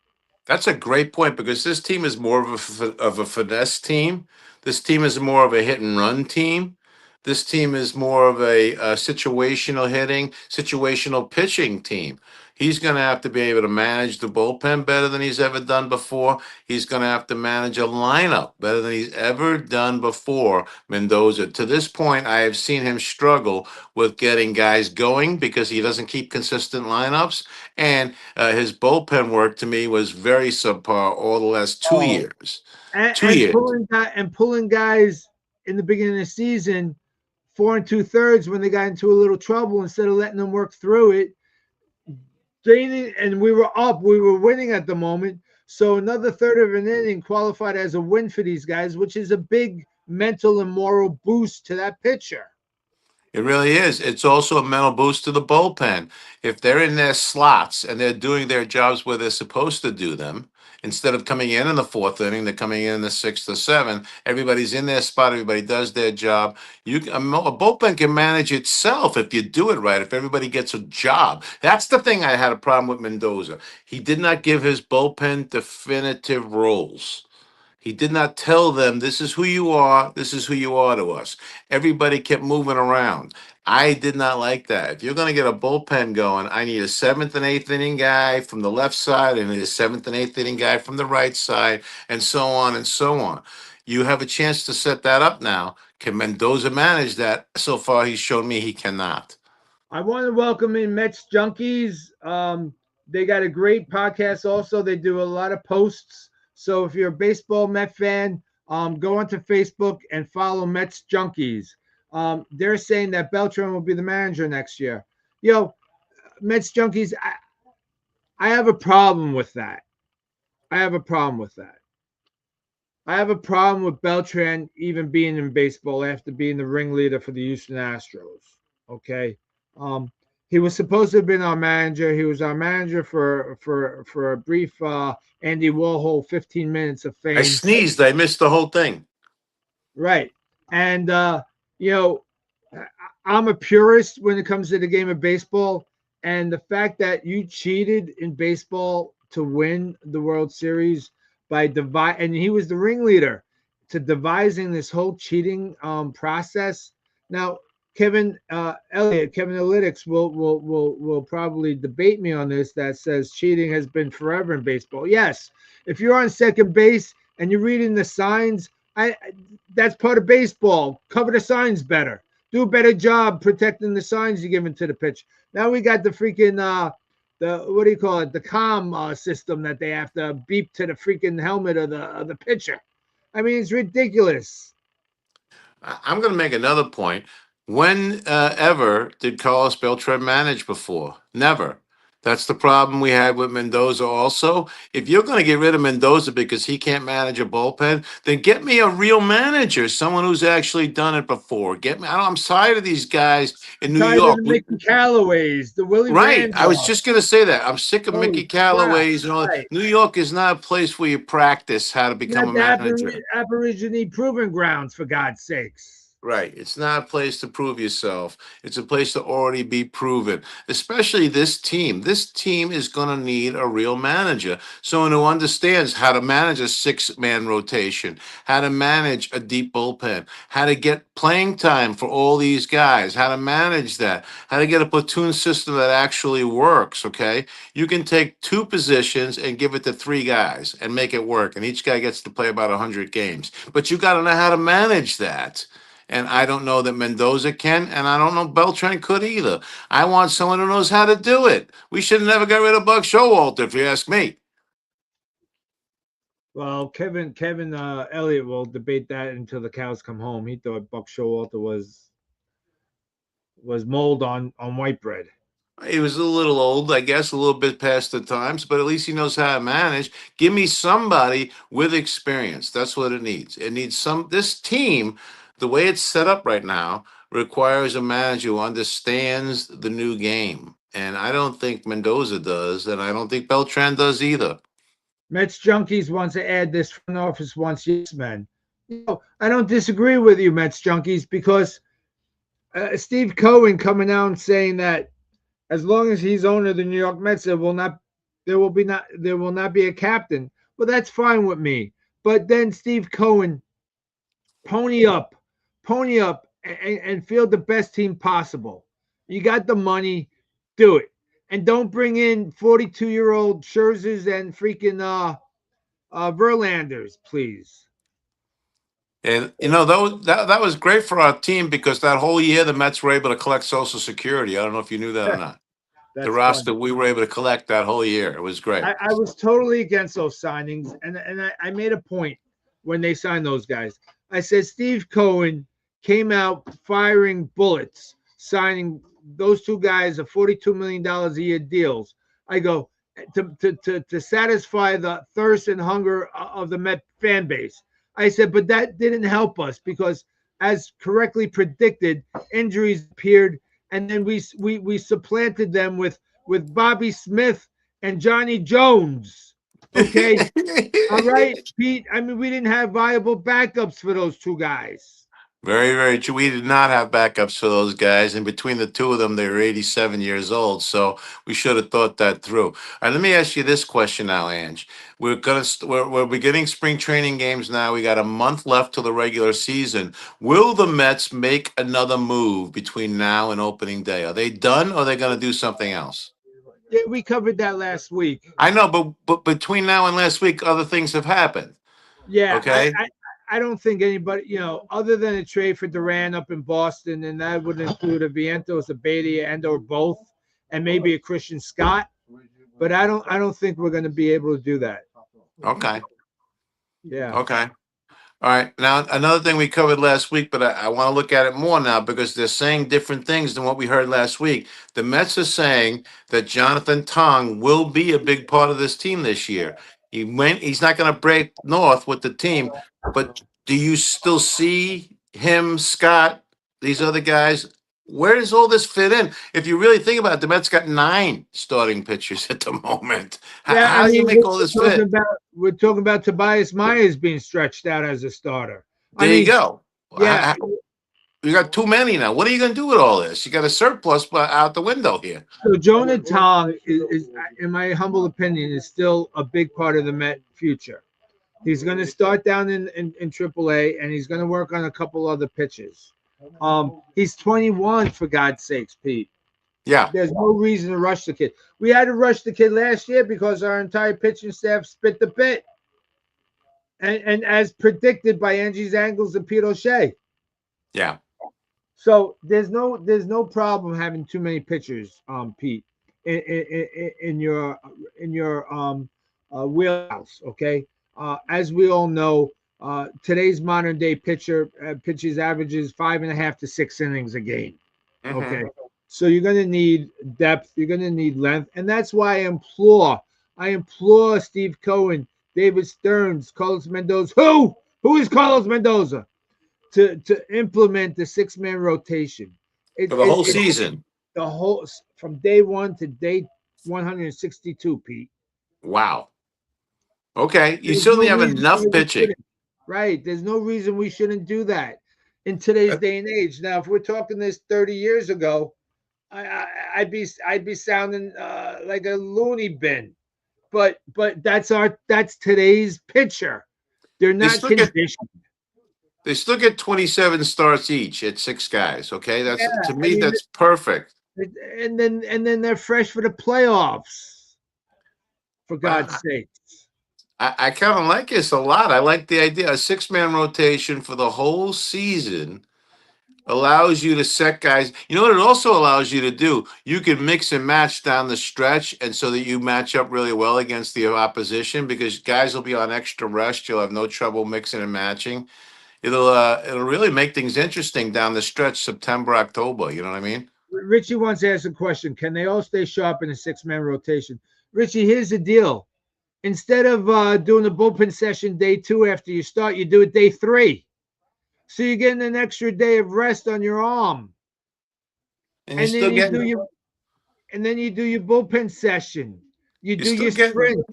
That's a great point because this team is more of a finesse team. This team is more of a hit and run team. This team is more of a situational hitting, situational pitching team. He's going to have to be able to manage the bullpen better than he's ever done before. He's going to have to manage a lineup better than he's ever done before, Mendoza. To this point, I have seen him struggle with getting guys going because he doesn't keep consistent lineups. And his bullpen work to me was very subpar all the last 2 years. Pulling guys in the beginning of the season 4 2/3 when they got into a little trouble instead of letting them work through it. And we were winning at the moment. So another third of an inning qualified as a win for these guys, which is a big mental and moral boost to that pitcher. It really is. It's also a mental boost to the bullpen. If they're in their slots and they're doing their jobs where they're supposed to do them, Instead of coming in the fourth inning, they're coming in the sixth or seventh. Everybody's in their spot. Everybody does their job. A bullpen can manage itself if you do it right. If everybody gets a job, that's the thing. I had a problem with Mendoza. He did not give his bullpen definitive roles. He did not tell them, this is who you are. This is who you are to us. Everybody kept moving around. I did not like that. If you're going to get a bullpen going, I need a seventh and eighth inning guy from the left side and a seventh and eighth inning guy from the right side, and so on and so on. You have a chance to set that up now. Can Mendoza manage that? So far, he's shown me he cannot. I want to welcome in Mets Junkies. They got a great podcast also. They do a lot of posts. So if you're a baseball Met fan, go onto Facebook and follow Mets Junkies. They're saying that Beltrán will be the manager next year. Mets Junkies, I have a problem with that. I have a problem with Beltrán even being in baseball after being the ringleader for the Houston Astros. Okay. He was supposed to have been our manager. He was our manager for a brief Andy Warhol 15 minutes of fame. I sneezed. I missed the whole thing. Right. And, I'm a purist when it comes to the game of baseball. And the fact that you cheated in baseball to win the World Series and he was the ringleader to devising this whole cheating process. Now, Kevin Analytics will probably debate me on this. That says cheating has been forever in baseball. Yes, if you're on second base and you're reading the signs, that's part of baseball. Cover the signs better. Do a better job protecting the signs you're giving to the pitch. Now we got the freaking the comm system that they have to beep to the freaking helmet of the pitcher. I mean, it's ridiculous. I'm going to make another point. When ever did Carlos Beltrán manage before? Never. That's the problem we had with Mendoza also. If you're going to get rid of Mendoza because he can't manage a bullpen, then get me a real manager, someone who's actually done it before. I'm tired of these guys in New York. The Mickey Callaways, the Willie Right. Randolph. I was just going to say that. I'm sick of Mickey Callaways and all that. Right. New York is not a place where you practice how to become a manager. Aborigine proving grounds, for God's sakes. Right. It's not a place to prove yourself. It's a place to already be proven, especially this team. This team is going to need a real manager, someone who understands how to manage a six-man rotation, how to manage a deep bullpen, how to get playing time for all these guys, how to manage that, how to get a platoon system that actually works, okay? You can take two positions and give it to three guys and make it work, and each guy gets to play about 100 games. But you got to know how to manage that. And I don't know that Mendoza can, and I don't know Beltrán could either. I want someone who knows how to do it. We should have never got rid of Buck Showalter, if you ask me. Well, Kevin Elliott will debate that until the cows come home. He thought Buck Showalter was mold on white bread. He was a little old, I guess, a little bit past the times, but at least he knows how to manage. Give me somebody with experience. That's what it needs. It needs this team. The way it's set up right now requires a manager who understands the new game. And I don't think Mendoza does, and I don't think Beltrán does either. Mets Junkies wants to add this front office wants yes men. I don't disagree with you, Mets Junkies, because Steve Cohen coming out and saying that as long as he's owner of the New York Mets, there will not be a captain. Well, that's fine with me. But then Steve Cohen, pony up and field the best team possible. You got the money, do it. And don't bring in 42-year-old Scherzers and freaking Verlanders, please. And, that was great for our team because that whole year the Mets were able to collect Social Security. I don't know if you knew that or not. The roster we were able to collect that whole year. It was great. I was totally against those signings, and I made a point when they signed those guys. I said Steve Cohen came out firing bullets, signing those two guys a $42 million a year deals. I go to satisfy the thirst and hunger of the Met fan base. I said, but that didn't help us because, as correctly predicted, injuries appeared, and then we supplanted them with Bobby Smith and Johnny Jones. Okay. All right, Pete. I mean, we didn't have viable backups for those two guys. Very, very true. We did not have backups for those guys, and between the two of them, they were 87 years old. So we should have thought that through. All right, let me ask you this question now, Ange. We're beginning spring training games now. We got a month left till the regular season. Will the Mets make another move between now and opening day? Are they done, or are they going to do something else? Yeah, we covered that last week. I know, but between now and last week, other things have happened. Yeah, Okay. I don't think anybody, other than a trade for Duran up in Boston, and that would include a Vientos, a Beatty, and or both, and maybe a Christian Scott. But I don't think we're going to be able to do that. Okay. Yeah. Okay. All right. Now, another thing we covered last week, but I want to look at it more now because they're saying different things than what we heard last week. The Mets are saying that Jonathan Tong will be a big part of this team this year. He's not going to break north with the team, but do you still see him, Scott, these other guys? Where does all this fit in? If you really think about it, the Mets got 9 starting pitchers at the moment. Yeah, How I do you mean, make all this fit? we're talking about Tobias Myers being stretched out as a starter. I There you mean, go. yeah, You got too many now. What are you going to do with all this? You got a surplus out the window here. so Jonah Tong is, in my humble opinion, is still a big part of the Met future. He's going to start down in AAA, and he's going to work on a couple other pitches. He's 21, for God's sakes, Pete. Yeah. There's no reason to rush the kid. We had to rush the kid last year because our entire pitching staff spit the bit. And as predicted by Angie's Angles and Pete O'Shea. Yeah. So there's no problem having too many pitchers, Pete, in your wheelhouse. Okay, as we all know, today's modern day pitcher pitches averages 5.5 to 6 innings a game. Mhm. Okay, so you're going to need depth, you're going to need length, and that's why I implore Steve Cohen, David Stearns, Carlos Mendoza. Who is Carlos Mendoza? To implement the 6-man rotation. For the whole season. The whole from day 1 to day 162, Pete. Wow. Okay. You There's certainly no have reason enough why we pitching. shouldn't. Right. There's no reason we shouldn't do that in today's day and age. Now, if we're talking this 30 years ago, I'd be sounding like a loony bin. But that's today's pitcher. They're not conditioned. They still get 27 starts each at 6 guys. Okay, that's to me that's perfect. And then they're fresh for the playoffs. For God's sake. I kind of like this a lot. I like the idea. A 6-man rotation for the whole season allows you to set guys. You know what it also allows you to do? You can mix and match down the stretch, and so that you match up really well against the opposition because guys will be on extra rest. You'll have no trouble mixing and matching. It'll really make things interesting down the stretch, September, October. You know what I mean? Richie wants to ask a question. Can they all stay sharp in a 6-man rotation? Richie, here's the deal. Instead of doing a bullpen session day 2 after you start, you do it day 3. So you're getting an extra day of rest on your arm. And then you do your bullpen session. You do your sprint.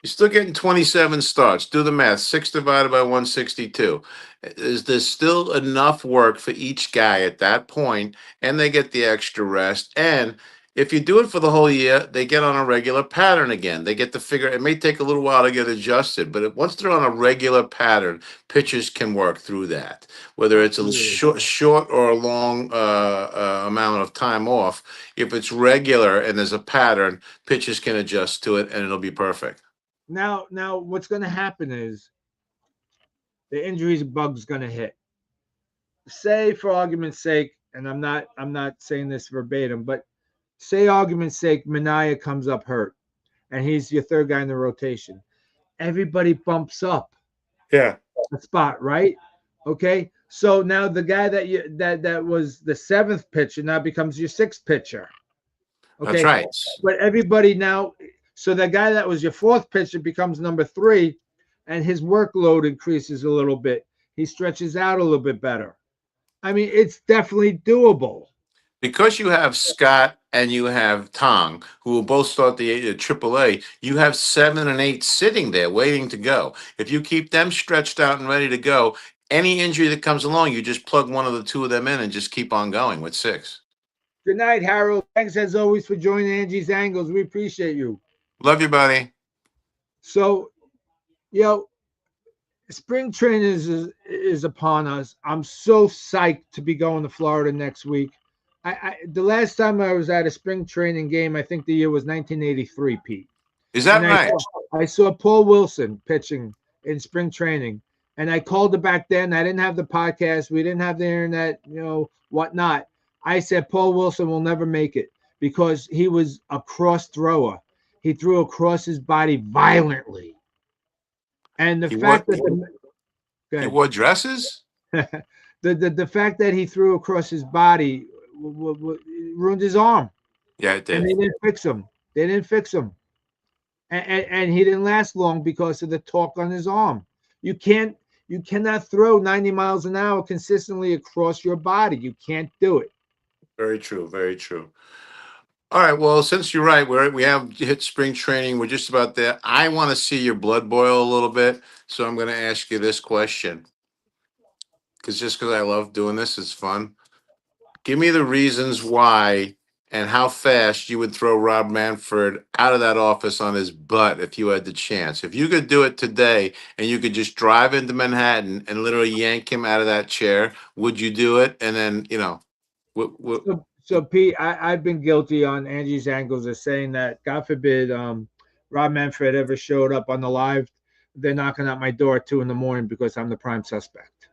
You're still getting 27 starts. Do the math. 6 divided by 162. There's still enough work for each guy at that point, and they get the extra rest. And if you do it for the whole year, they get on a regular pattern again. They get to figure. It may take a little while to get adjusted, but once they're on a regular pattern, pitchers can work through that. Whether it's a short or a long amount of time off, if it's regular and there's a pattern, pitchers can adjust to it, and it'll be perfect. Now, what's going to happen is the injuries bug's going to hit. Say, for argument's sake, and I'm not saying this verbatim, but say, argument's sake, Minaya comes up hurt, and he's your third guy in the rotation. Everybody bumps up. Yeah. A spot, right? Okay. So now the guy that was the 7th pitcher now becomes your 6th pitcher. Okay. That's right. But everybody now. So the guy that was your 4th pitcher becomes number 3, and his workload increases a little bit. He stretches out a little bit better. I mean, it's definitely doable. Because you have Scott and you have Tong, who will both start the AAA, you have 7 and 8 sitting there waiting to go. If you keep them stretched out and ready to go, any injury that comes along, you just plug one of the two of them in and just keep on going with 6. Good night, Harold. Thanks as always for joining Angie's Angles. We appreciate you. Love you, buddy. So, you know, spring training is upon us. I'm so psyched to be going to Florida next week. The last time I was at a spring training game, I think the year was 1983, Pete. Is that And right? I saw Paul Wilson pitching in spring training, and I called it back then. I didn't have the podcast. We didn't have the internet, whatnot. I said Paul Wilson will never make it because he was a cross thrower. He threw across his body violently. And the fact that he wore dresses? the fact that he threw across his body ruined his arm. Yeah, it did. And they didn't fix him. And he didn't last long because of the torque on his arm. You cannot throw 90 miles an hour consistently across your body. You can't do it. Very true. Very true. All right. Well, since you're right, we have hit spring training. We're just about there. I want to see your blood boil a little bit. So I'm going to ask you this question. Because I love doing this, it's fun. Give me the reasons why and how fast you would throw Rob Manfred out of that office on his butt if you had the chance. If you could do it today and you could just drive into Manhattan and literally yank him out of that chair, would you do it? And then, So Pete, I've been guilty on Angie's Angles of saying that, God forbid, Rob Manfred ever showed up on the live, they're knocking at my door at 2 a.m. because I'm the prime suspect.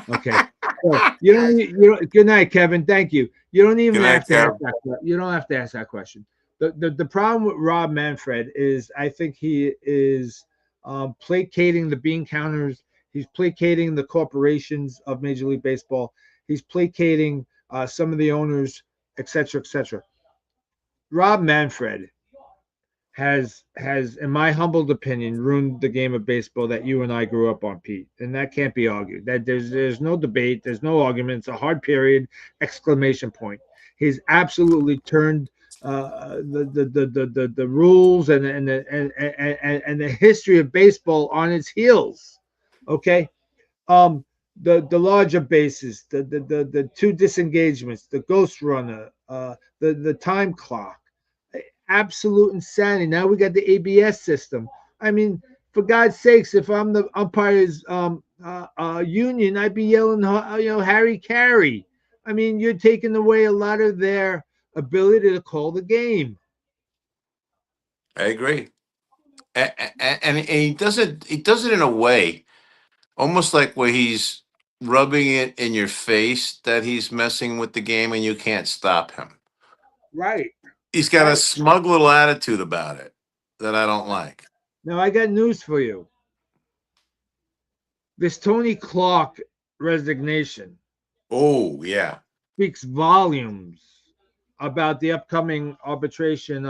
Okay. So you don't. Good night, Kevin. Thank you. You don't even have to ask that. You don't have to ask that question. The problem with Rob Manfred is I think he is placating the bean counters. He's placating the corporations of Major League Baseball. He's placating some of the owners, etc., etc. Rob Manfred has, in my humbled opinion, ruined the game of baseball that you and I grew up on, Pete, and that can't be argued. That there's no debate, there's no argument. It's a hard period! Exclamation point. He's absolutely turned the rules and the history of baseball on its heels. Okay. The larger bases, the two disengagements, the ghost runner, the time clock, absolute insanity. Now we got the ABS system. I mean, for God's sakes, if I'm the umpires union, I'd be yelling, Harry Carey. I mean, you're taking away a lot of their ability to call the game. I agree, and he does it. He does it in a way, almost like where he's rubbing it in your face that he's messing with the game, and you can't stop him. Right. He's got a smug little attitude about it that I don't like. Now, I got news for you. This Tony Clark resignation. Oh, yeah. Speaks volumes about the upcoming arbitration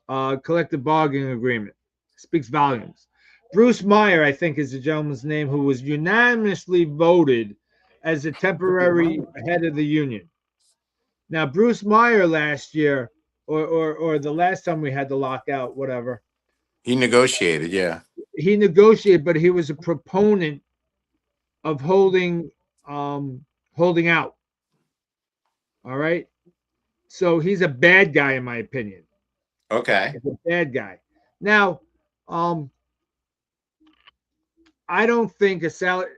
collective bargaining agreement. Speaks volumes. Bruce Meyer, I think, is the gentleman's name, who was unanimously voted as a temporary head of the union. Now, Bruce Meyer last year, or the last time we had the lockout, whatever. He negotiated, yeah. He negotiated, but he was a proponent of holding out. All right. So he's a bad guy, in my opinion. Okay. He's a bad guy. Now, I don't think a salary,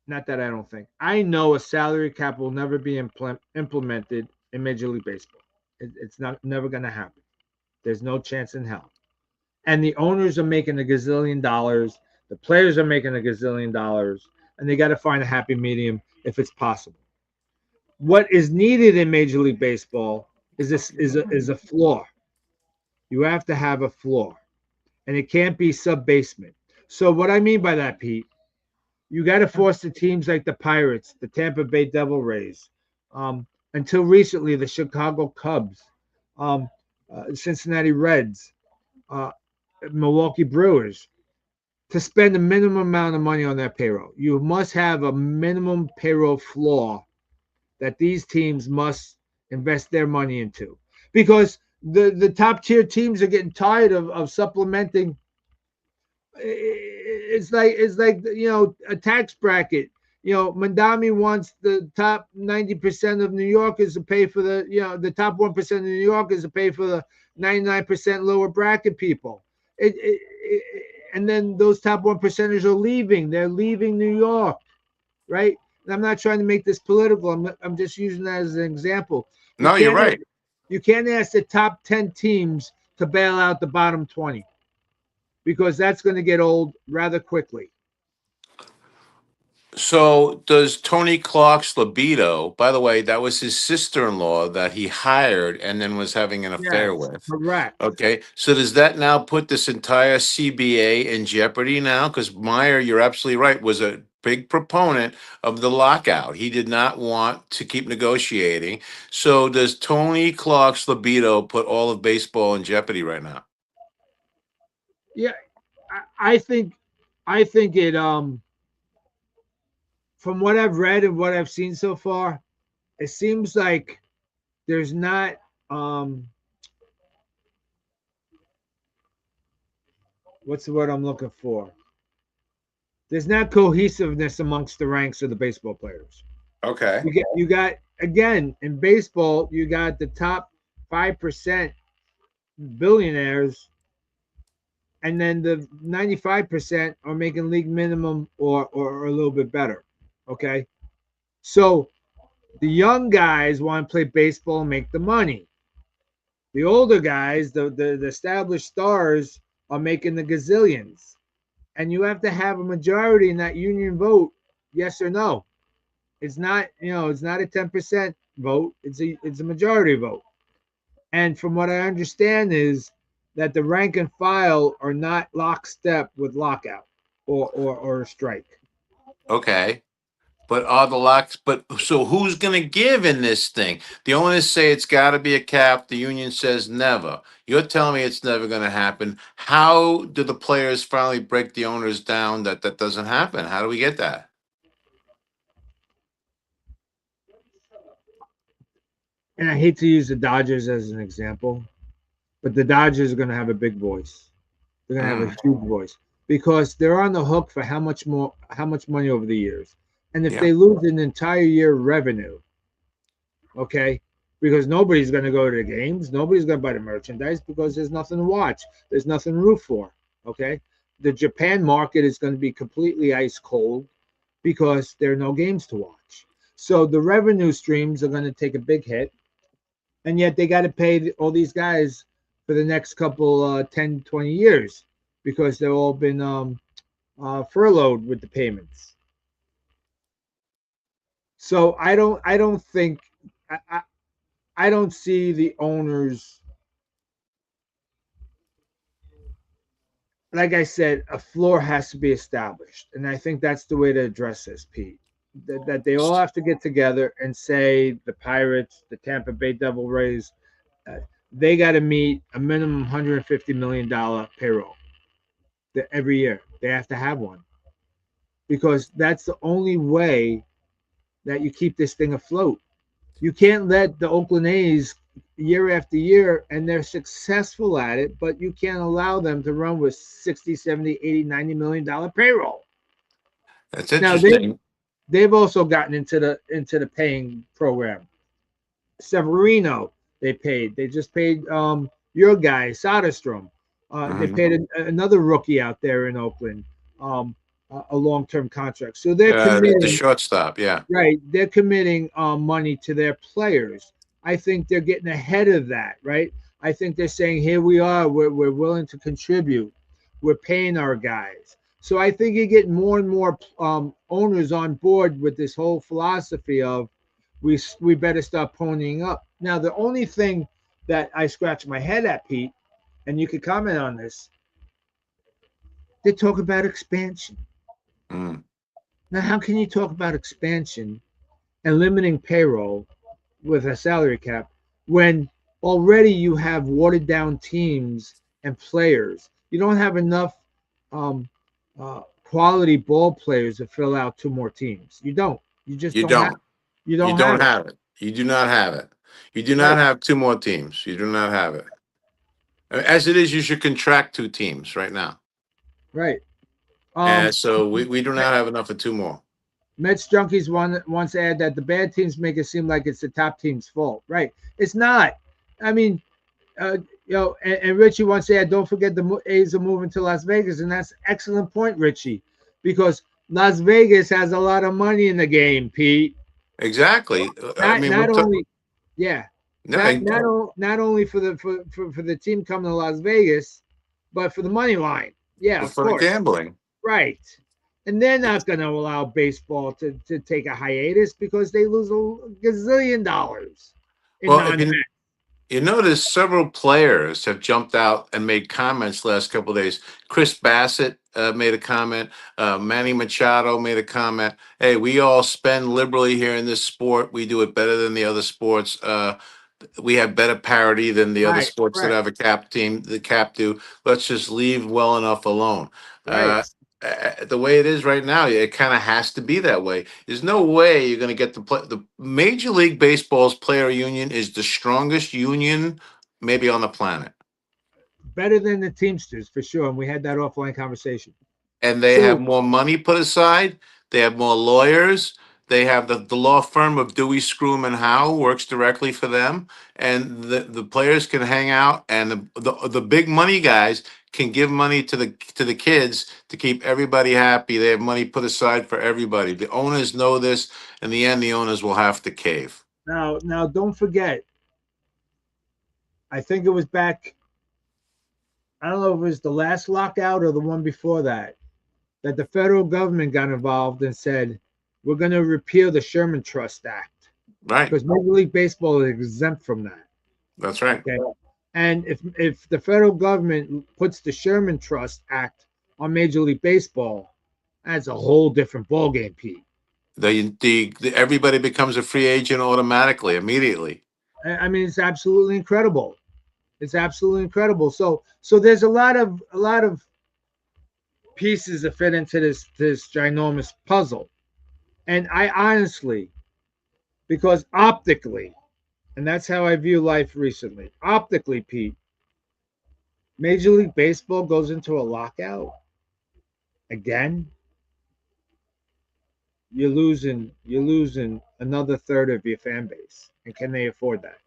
not that I don't think, I know a salary cap will never be implemented in Major League Baseball. It's never going to happen. There's no chance in hell. And the owners are making a gazillion dollars. The players are making a gazillion dollars. And they got to find a happy medium if it's possible. What is needed in Major League Baseball is a floor. You have to have a floor. And it can't be sub-basement. So what I mean by that, Pete, you got to force the teams like the Pirates, the Tampa Bay Devil Rays, until recently the Chicago Cubs, Cincinnati Reds, Milwaukee Brewers, to spend a minimum amount of money on their payroll. You must have a minimum payroll floor that these teams must invest their money into, because the top tier teams are getting tired of supplementing. It's like a tax bracket. Mandami wants the top 90% of New Yorkers to pay for the top 1% of New Yorkers to pay for the 99% lower bracket people. And then those top 1%ers are leaving. They're leaving New York, right? And I'm not trying to make this political. I'm just using that as an example. You No, you're can't right. you can't ask the top 10 teams to bail out the bottom 20, because that's going to get old rather quickly. So does Tony Clark's libido, by the way, that was his sister-in-law that he hired and then was having an affair Yes, with. correct. Okay. So does that now put this entire CBA in jeopardy now? Because Meyer, you're absolutely right, was a big proponent of the lockout. He did not want to keep negotiating. So does Tony Clark's libido put all of baseball in jeopardy right now? Yeah, I think it from what I've read and what I've seen so far, it seems like there's not what's the word I'm looking for? There's not cohesiveness amongst the ranks of the baseball players. Okay. You got again in baseball, you got the top 5% billionaires, and then the 95% are making league minimum or a little bit better. Okay. So the young guys want to play baseball and make the money. The older guys, the established stars, are making the gazillions. And you have to have a majority in that union vote, yes or no. It's not a 10% vote. It's a majority vote. And from what I understand is that the rank and file are not lockstep with lockout or a strike. Okay. But are the locks? But so who's going to give in this thing? The owners say it's got to be a cap. The union says never. You're telling me it's never going to happen. How do the players finally break the owners down that that doesn't happen? How do we get that? And I hate to use the Dodgers as an example, but the Dodgers are going to have a big voice. They're going to have Mm, a huge voice because they're on the hook for how much money over the years. And if yeah. they lose an entire year of revenue, okay, because nobody's going to go to the games, nobody's going to buy the merchandise because there's nothing to watch, there's nothing to root for. Okay, the Japan market is going to be completely ice cold because there are no games to watch. So the revenue streams are going to take a big hit, and yet they got to pay all these guys for the next couple 10 20 years because they've all been furloughed with the payments. So I don't think I don't see the owners, like I said, a floor has to be established, and I think that's the way to address this, Pete. That they all have to get together and say the Pirates, the Tampa Bay Devil Rays, uh, they got to meet a minimum $150 million payroll every year. They have to have one because that's the only way that you keep this thing afloat. You can't let the Oakland A's year after year, and they're successful at it, but you can't allow them to run with 60, 70, 80, $90 million payroll. That's Now interesting. they've also gotten into the paying program. Severino, they paid. They just paid your guy, Soderstrom. They Mhm. paid another rookie out there in Oakland a long-term contract. So they're The committing. shortstop, yeah. Right. They're committing money to their players. I think they're getting ahead of that, right? I think they're saying, here we are, we're willing to contribute. We're paying our guys. So I think you're getting more and more owners on board with this whole philosophy of we better start ponying up. Now, the only thing that I scratch my head at, Pete, and you could comment on this, they talk about expansion. Mm. Now, how can you talk about expansion and limiting payroll with a salary cap when already you have watered down teams and players? You don't have enough quality ball players to fill out two more teams. You don't. You just You don't have. don't. You You don't have don't it. have it. You do not have it. You do not Right, have two more teams. You do not have it. As it is, you should contract two teams right now. right. And Um, so we do not have enough of two more. Mets junkies once add that the bad teams make it seem like it's the top team's fault. Right? It's not. I mean, and Richie once said, "Don't forget the A's are moving to Las Vegas," and that's an excellent point, Richie, because Las Vegas has a lot of money in the game, Pete. Exactly. I Not mean, not only, yeah, no, not only for the team coming to Las Vegas, but for the money line. Yeah, of for the course. gambling. Right. And they're not going to allow baseball to take a hiatus because they lose a gazillion dollars in Well, if non. you notice, several players have jumped out and made comments last couple of days. Chris Bassett made a comment. Manny Machado made a comment. Hey, we all spend liberally here in this sport. We do it better than the other sports. We have better parity than the other Right, sports that right, have a cap team. The cap do. Let's just leave well enough alone. right. The way it is right now, it kind of has to be that way. There's no way you're going to get the play. The Major League Baseball's player union is the strongest union maybe on the planet, Better than the Teamsters for sure. And we had that offline conversation. and they have So more money put aside. They have more lawyers. They have the law firm of Dewey, Scrum and Howe works directly for them, and the players can hang out, and the big money guys can give money to the kids to keep everybody happy. They have money put aside for everybody. The owners know this. In the end, the owners will have to cave. now don't forget. I think it was back. I don't know if it was the last lockout or the one before that. That the federal government got involved and said, we're going to repeal the Sherman Trust Act Right. because Major League Baseball is exempt from that. That's right. Okay. And if the federal government puts the Sherman Trust Act on Major League Baseball, that's a whole different ballgame, Pete. Everybody becomes a free agent automatically, immediately. I mean, it's absolutely incredible. It's absolutely incredible. So there's a lot of pieces that fit into this ginormous puzzle. And I honestly, because optically, and that's how I view life recently. Optically, Pete, Major League Baseball goes into a lockout again. You're losing another third of your fan base. And can they afford that?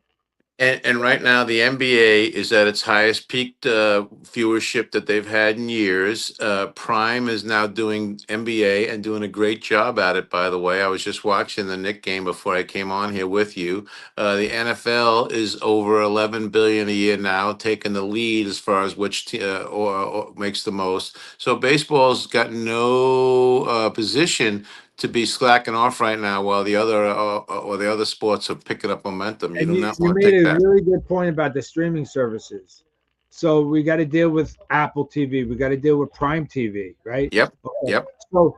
And right now, the NBA is at its highest peaked viewership that they've had in years. Prime is now doing NBA and doing a great job at it, by the way. I was just watching the Knick game before I came on here with you. The NFL is over 11 billion a year now, taking the lead as far as which or makes the most. So baseball's got no position to be slacking off right now while the other sports are picking up momentum. You And do you not want to made take a that. really good point about the streaming services. So we got to deal with Apple TV. We got to deal with Prime TV, right? Yep. Okay. Yep. So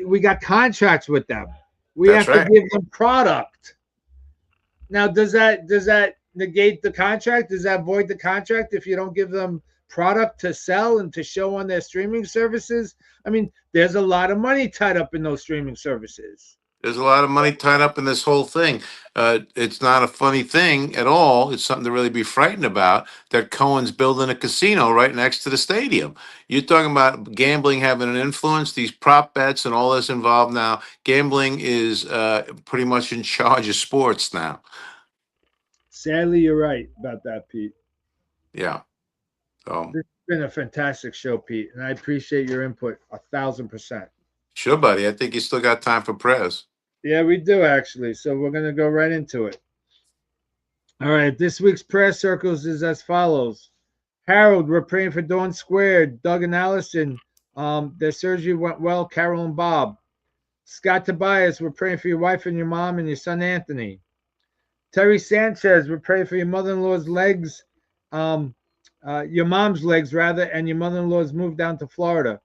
we got contracts with them. We That's have to right. give them product. Now, does that negate the contract? Does that void the contract if you don't give them product to sell and to show on their streaming services? I mean, there's a lot of money tied up in those streaming services. There's a lot of money tied up in this whole thing. It's not a funny thing at all. It's something to really be frightened about that Cohen's building a casino right next to the stadium. You're talking about gambling having an influence, these prop bets and all this involved now. Gambling is pretty much in charge of sports now. Sadly, you're right about that, Pete. Yeah. So, This has been a fantastic show, Pete, and I appreciate your input 1,000%. sure, buddy. I think you still got time for prayers. Yeah, we do actually. So we're gonna go right into it. All right, this week's prayer circles is as follows. Harold, we're praying for Dawn Squared, Doug and Allison. Their surgery went well, Carol and Bob. Scott Tobias, we're praying for your wife and your mom and your son Anthony. Terry Sanchez, we're praying for your mother-in-law's legs, your mom's legs rather, and your mother-in-law's move down to Florida.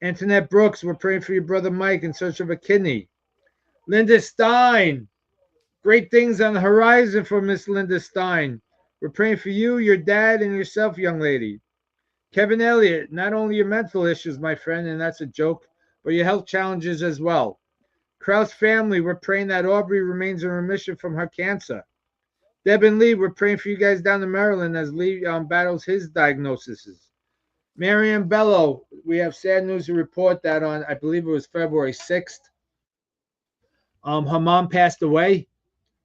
Antoinette Brooks, we're praying for your brother Mike in search of a kidney. Linda Stein, great things on the horizon for Miss Linda Stein. We're praying for you, your dad, and yourself, young lady. Kevin Elliott, not only your mental issues, my friend, and that's a joke, but your health challenges as well. Kraus family, we're praying that Aubrey remains in remission from her cancer. Deb and Lee, we're praying for you guys down in Maryland as Lee battles his diagnoses. Marianne Bello, we have sad news to report that on, I believe it was February 6th. Her mom passed away.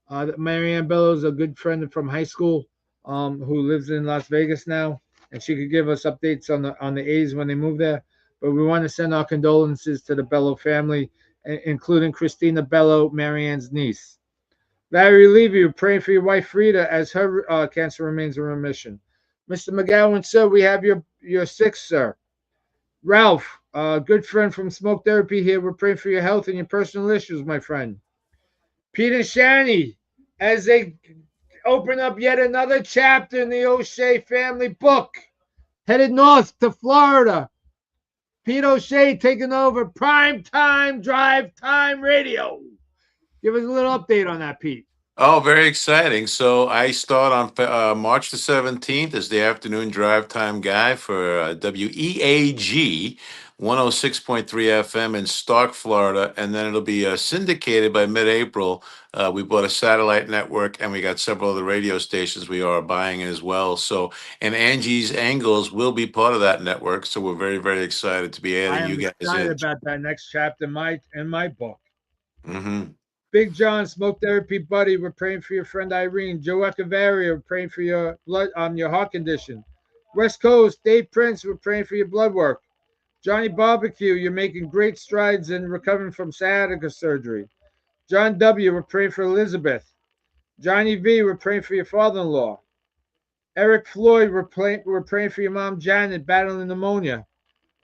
Marianne Bello is a good friend from high school who lives in Las Vegas now, and she could give us updates on the A's when they move there. But we want to send our condolences to the Bello family, including Christina Bello, Marianne's niece. Larry Levy, praying for your wife Frida as her cancer remains in remission. Mr. McGowan, sir, we have your six, sir. Ralph, good friend from Smoke Therapy here. We're praying for your health and your personal issues, my friend. Peter Shani, as they open up yet another chapter in the O'Shea family book, headed north to Florida. Pete O'Shea taking over Prime Time Drive Time Radio. Give us a little update on that, Pete. Oh, very exciting. So I start on March the 17th as the afternoon drive time guy for WEAG 106.3 FM in Stark, Florida. And then it'll be syndicated by mid-April. We bought a satellite network and we got several other radio stations we are buying as well. So, and Angie's Angles will be part of that network. So we're very, very excited to be adding you guys in. I'm excited about that next chapter in my book. Mm-hmm. Big John, Smoke Therapy Buddy, we're praying for your friend Irene. Joe Echevarria, we're praying for your blood your heart condition. West Coast, Dave Prince, we're praying for your blood work. Johnny Barbecue, you're making great strides in recovering from sciatica surgery. John W., we're praying for Elizabeth. Johnny V., we're praying for your father-in-law. Eric Floyd, we're praying for your mom Janet, battling pneumonia.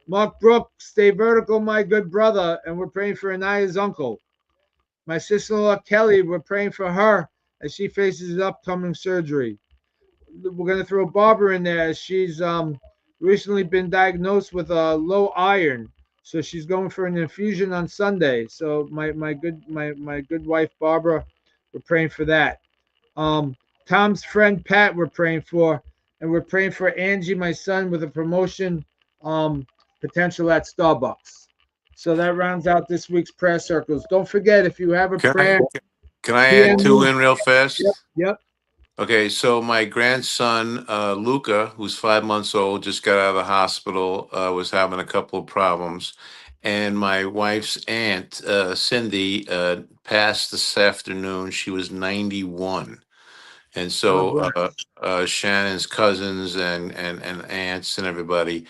Mark Brooks, stay vertical, my good brother, and we're praying for Anaya's uncle. My sister-in-law Kelly, we're praying for her as she faces upcoming surgery. We're going to throw Barbara in there as she's recently been diagnosed with low iron, so she's going for an infusion on Sunday. So my good wife Barbara, we're praying for that. Tom's friend Pat, we're praying for, and we're praying for Angie, my son, with a promotion potential at Starbucks. So that rounds out this week's prayer circles. Don't forget, if you have a prayer. Can I add two in real fast? Yep. Okay, so my grandson, Luca, who's 5 months old, just got out of the hospital, was having a couple of problems. And my wife's aunt, Cindy, passed this afternoon. She was 91. And so Shannon's cousins and aunts and everybody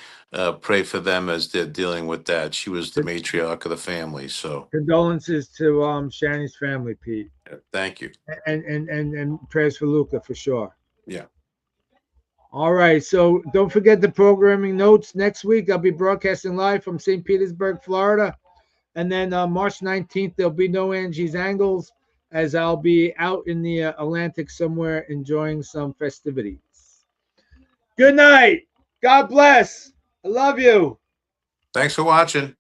pray for them as they're dealing with that. She was the matriarch of the family. So condolences to Shannon's family, Pete. Thank you. And prayers for Luca for sure. Yeah. All right. So don't forget the programming notes. Next week I'll be broadcasting live from St. Petersburg, Florida. And then March 19th, there'll be no Angie's Angles, as I'll be out in the Atlantic somewhere enjoying some festivities. Good night. God bless. I love you. Thanks for watching.